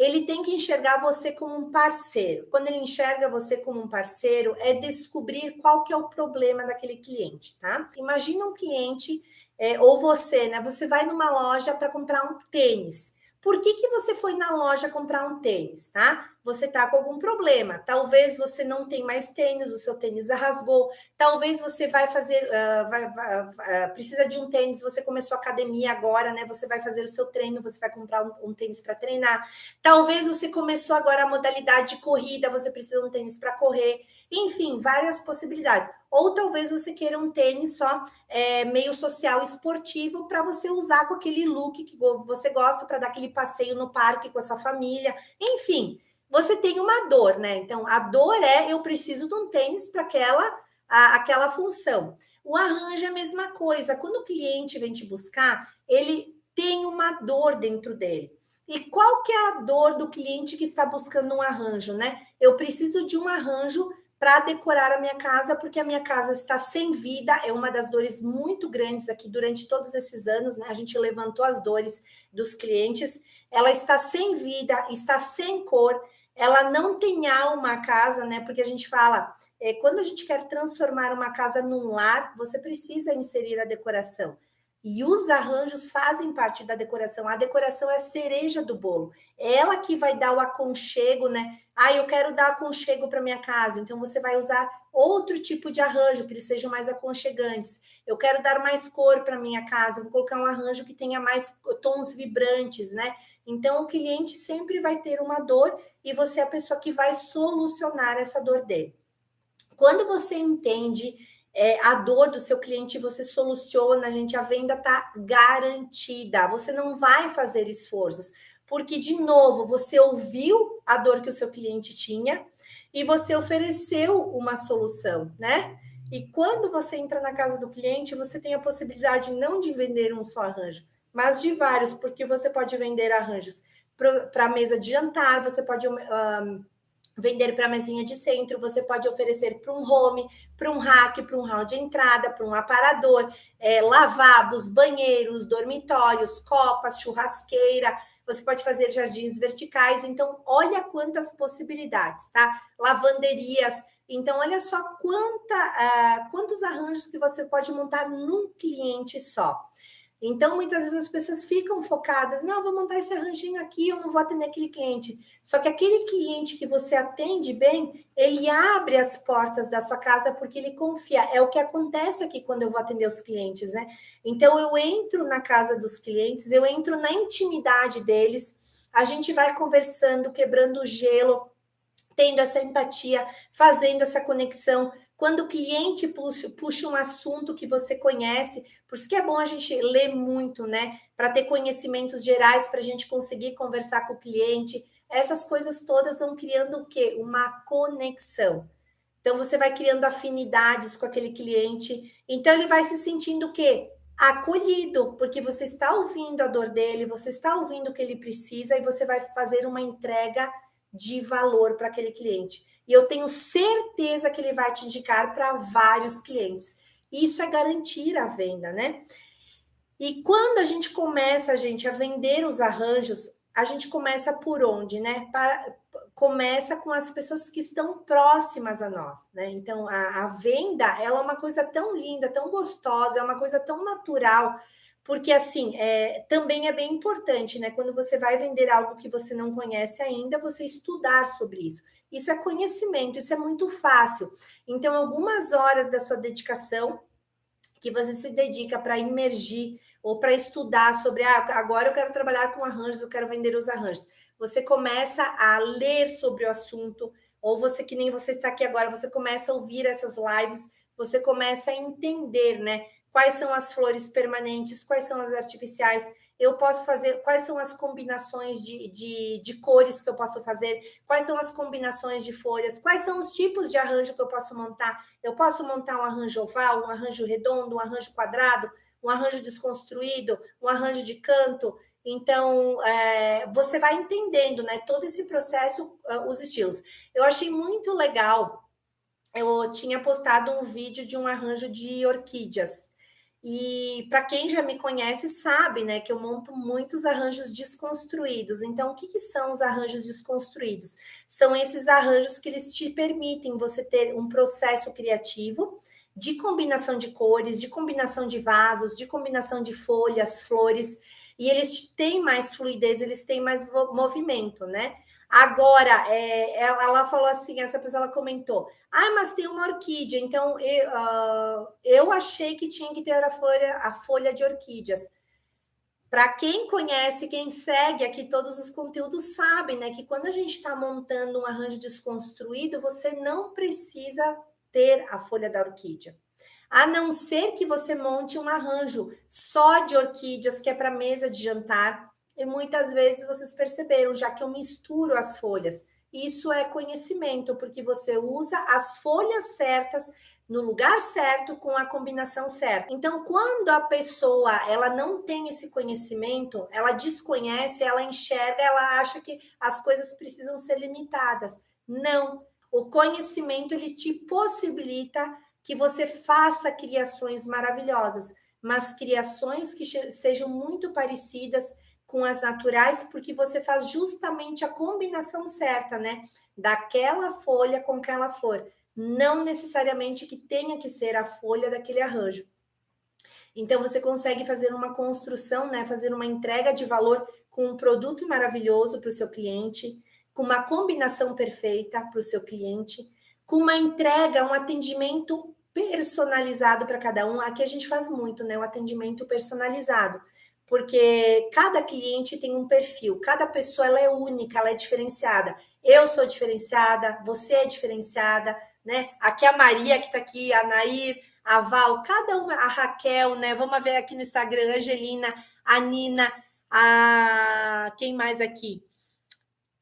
ele tem que enxergar você como um parceiro. Quando ele enxerga você como um parceiro, é descobrir qual que é o problema daquele cliente, tá? Imagina um cliente, ou você, né? Você vai numa loja para comprar um tênis. Por que você foi na loja comprar um tênis, tá? Você tá com algum problema. Talvez você não tem mais tênis, o seu tênis rasgou. Talvez você vai fazer, precisa de um tênis, você começou a academia agora, né? Você vai fazer o seu treino, você vai comprar um tênis para treinar. Talvez você começou agora a modalidade de corrida, você precisa de um tênis para correr. Enfim, várias possibilidades. Ou talvez você queira um tênis só meio social esportivo para você usar com aquele look que você gosta para dar aquele passeio no parque com a sua família. Enfim, você tem uma dor, né? Então, a dor eu preciso de um tênis para aquela função. O arranjo é a mesma coisa. Quando o cliente vem te buscar, ele tem uma dor dentro dele. E qual que é a dor do cliente que está buscando um arranjo, né? Eu preciso de um arranjo para decorar a minha casa, porque a minha casa está sem vida, é uma das dores muito grandes aqui durante todos esses anos, né? A gente levantou as dores dos clientes, ela está sem vida, está sem cor, ela não tem alma a casa, né? Porque a gente fala, quando a gente quer transformar uma casa num lar, você precisa inserir a decoração. E os arranjos fazem parte da decoração. A decoração é a cereja do bolo. É ela que vai dar o aconchego, né? Ah, eu quero dar aconchego para minha casa. Então você vai usar outro tipo de arranjo, que eles sejam mais aconchegantes. Eu quero dar mais cor para minha casa. Eu vou colocar um arranjo que tenha mais tons vibrantes, né? Então o cliente sempre vai ter uma dor e você é a pessoa que vai solucionar essa dor dele. Quando você entende a dor do seu cliente, você soluciona, gente, a venda está garantida. Você não vai fazer esforços, porque, de novo, você ouviu a dor que o seu cliente tinha e você ofereceu uma solução, né? E quando você entra na casa do cliente, você tem a possibilidade não de vender um só arranjo, mas de vários, porque você pode vender arranjos para a mesa de jantar, você pode vender para a mesinha de centro, você pode oferecer para um home, para um rack, para um hall de entrada, para um aparador, lavabos, banheiros, dormitórios, copas, churrasqueira, você pode fazer jardins verticais, então olha quantas possibilidades, tá? Lavanderias, então olha só quantos arranjos que você pode montar num cliente só. Então, muitas vezes as pessoas ficam focadas, não, eu vou montar esse arranjinho aqui, eu não vou atender aquele cliente. Só que aquele cliente que você atende bem, ele abre as portas da sua casa porque ele confia. É o que acontece aqui quando eu vou atender os clientes, né? Então, eu entro na casa dos clientes, eu entro na intimidade deles, a gente vai conversando, quebrando o gelo, tendo essa empatia, fazendo essa conexão. Quando o cliente puxa um assunto que você conhece, por isso que é bom a gente ler muito, né? Para ter conhecimentos gerais, para a gente conseguir conversar com o cliente. Essas coisas todas vão criando o quê? Uma conexão. Então, você vai criando afinidades com aquele cliente. Então, ele vai se sentindo o quê? Acolhido, porque você está ouvindo a dor dele, você está ouvindo o que ele precisa e você vai fazer uma entrega de valor para aquele cliente. E eu tenho certeza que ele vai te indicar para vários clientes. Isso é garantir a venda, né? E quando a gente começa, gente, a vender os arranjos, a gente começa por onde, né? Começa com as pessoas que estão próximas a nós, né? Então, a venda, ela é uma coisa tão linda, tão gostosa, é uma coisa tão natural, porque, assim, também é bem importante, né? Quando você vai vender algo que você não conhece ainda, você estudar sobre isso. Isso é conhecimento, isso é muito fácil. Então, algumas horas da sua dedicação, que você se dedica para imergir ou para estudar sobre, agora eu quero trabalhar com arranjos, eu quero vender os arranjos. Você começa a ler sobre o assunto, ou você, que nem você está aqui agora, você começa a ouvir essas lives, você começa a entender, né? Quais são as flores permanentes, quais são as artificiais, eu posso fazer, quais são as combinações de cores que eu posso fazer, quais são as combinações de folhas, quais são os tipos de arranjo que eu posso montar. Eu posso montar um arranjo oval, um arranjo redondo, um arranjo quadrado, um arranjo desconstruído, um arranjo de canto. Então, você vai entendendo, né, todo esse processo, os estilos. Eu achei muito legal, eu tinha postado um vídeo de um arranjo de orquídeas. E para quem já me conhece sabe, né, que eu monto muitos arranjos desconstruídos. Então, o que são os arranjos desconstruídos? São esses arranjos que eles te permitem você ter um processo criativo de combinação de cores, de combinação de vasos, de combinação de folhas, flores, e eles têm mais fluidez, eles têm mais movimento, né? Agora, ela falou assim, essa pessoa ela comentou, mas tem uma orquídea, então eu achei que tinha que ter a folha de orquídeas. Para quem conhece, quem segue aqui todos os conteúdos, sabe, né, que quando a gente está montando um arranjo desconstruído, você não precisa ter a folha da orquídea. A não ser que você monte um arranjo só de orquídeas, que é para mesa de jantar, e muitas vezes vocês perceberam, já que eu misturo as folhas. Isso é conhecimento, porque você usa as folhas certas no lugar certo, com a combinação certa. Então, quando a pessoa ela não tem esse conhecimento, ela desconhece, ela enxerga, ela acha que as coisas precisam ser limitadas. Não. O conhecimento ele te possibilita que você faça criações maravilhosas, mas criações que sejam muito parecidas com as naturais, porque você faz justamente a combinação certa, né? Daquela folha com aquela flor. Não necessariamente que tenha que ser a folha daquele arranjo. Então, você consegue fazer uma construção, né? Fazer uma entrega de valor com um produto maravilhoso para o seu cliente, com uma combinação perfeita para o seu cliente, com uma entrega, um atendimento personalizado para cada um. Aqui a gente faz muito, né? O atendimento personalizado, porque cada cliente tem um perfil, cada pessoa ela é única, ela é diferenciada. Eu sou diferenciada, você é diferenciada, né? Aqui a Maria que está aqui, a Nair, a Val, cada uma, a Raquel, né? Vamos ver aqui no Instagram, a Angelina, a Nina, a quem mais aqui?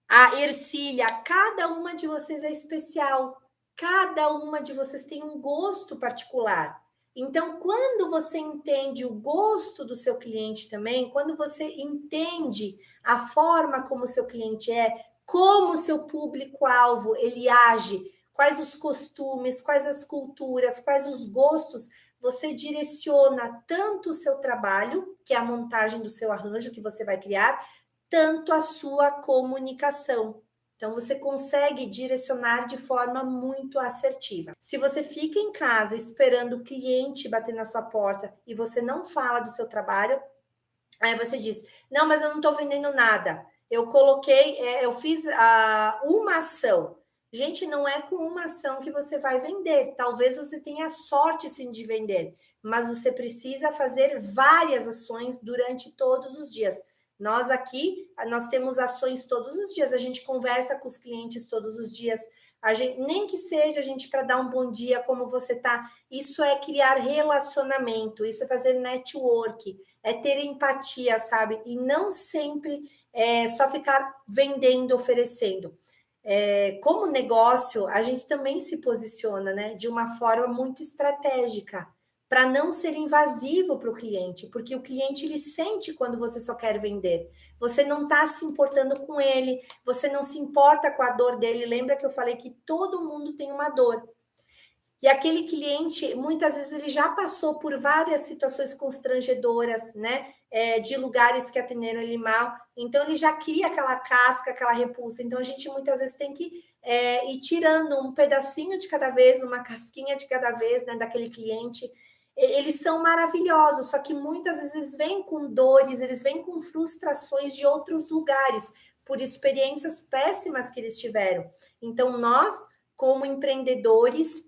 A Ercília, cada uma de vocês é especial. Cada uma de vocês tem um gosto particular. Então, quando você entende o gosto do seu cliente também, quando você entende a forma como o seu cliente é, como o seu público-alvo ele age, quais os costumes, quais as culturas, quais os gostos, você direciona tanto o seu trabalho, que é a montagem do seu arranjo que você vai criar, tanto a sua comunicação. Então, você consegue direcionar de forma muito assertiva. Se você fica em casa esperando o cliente bater na sua porta e você não fala do seu trabalho, aí você diz: não, mas eu não estou vendendo nada. Eu coloquei, eu fiz uma ação. Gente, não é com uma ação que você vai vender. Talvez você tenha sorte sim de vender, mas você precisa fazer várias ações durante todos os dias. Nós aqui, nós temos ações todos os dias, a gente conversa com os clientes todos os dias, a gente, nem que seja a gente para dar um bom dia, como você tá. Isso é criar relacionamento, isso é fazer network, é ter empatia, sabe? E não sempre só ficar vendendo, oferecendo. Como negócio, a gente também se posiciona, né, de uma forma muito estratégica, para não ser invasivo para o cliente, porque o cliente ele sente quando você só quer vender. Você não está se importando com ele, você não se importa com a dor dele. Lembra que eu falei que todo mundo tem uma dor. E aquele cliente, muitas vezes, ele já passou por várias situações constrangedoras, né? De lugares que atenderam ele mal. Então, ele já cria aquela casca, aquela repulsa. Então, a gente muitas vezes tem que ir tirando um pedacinho de cada vez, uma casquinha de cada vez, né, daquele cliente. Eles são maravilhosos, só que muitas vezes eles vêm com dores, eles vêm com frustrações de outros lugares, por experiências péssimas que eles tiveram. Então, nós, como empreendedores,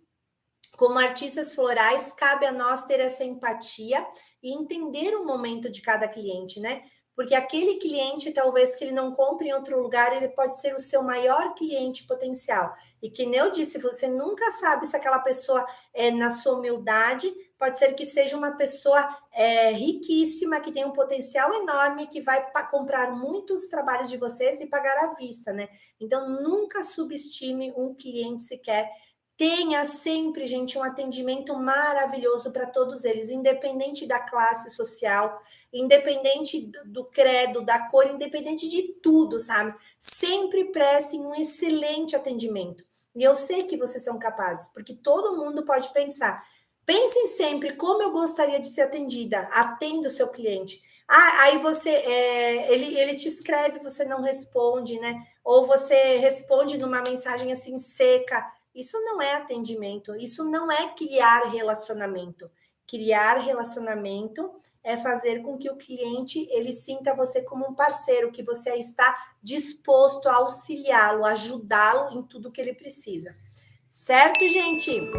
como artistas florais, cabe a nós ter essa empatia e entender o momento de cada cliente, né? Porque aquele cliente, talvez que ele não compre em outro lugar, ele pode ser o seu maior cliente potencial. E que nem eu disse, você nunca sabe se aquela pessoa na sua humildade, pode ser que seja uma pessoa riquíssima, que tem um potencial enorme, que vai comprar muitos trabalhos de vocês e pagar à vista, né? Então, nunca subestime um cliente sequer. Tenha sempre, gente, um atendimento maravilhoso para todos eles, independente da classe social, independente do credo, da cor, independente de tudo, sabe? Sempre prestem um excelente atendimento. E eu sei que vocês são capazes, porque todo mundo pode pensar, Pensem sempre como eu gostaria de ser atendida. Atenda o seu cliente. Ah, aí você, ele te escreve, você não responde, né? Ou você responde numa mensagem assim seca. Isso não é atendimento. Isso não é criar relacionamento. Criar relacionamento é fazer com que o cliente ele sinta você como um parceiro, que você está disposto a auxiliá-lo, ajudá-lo em tudo que ele precisa. Certo, gente?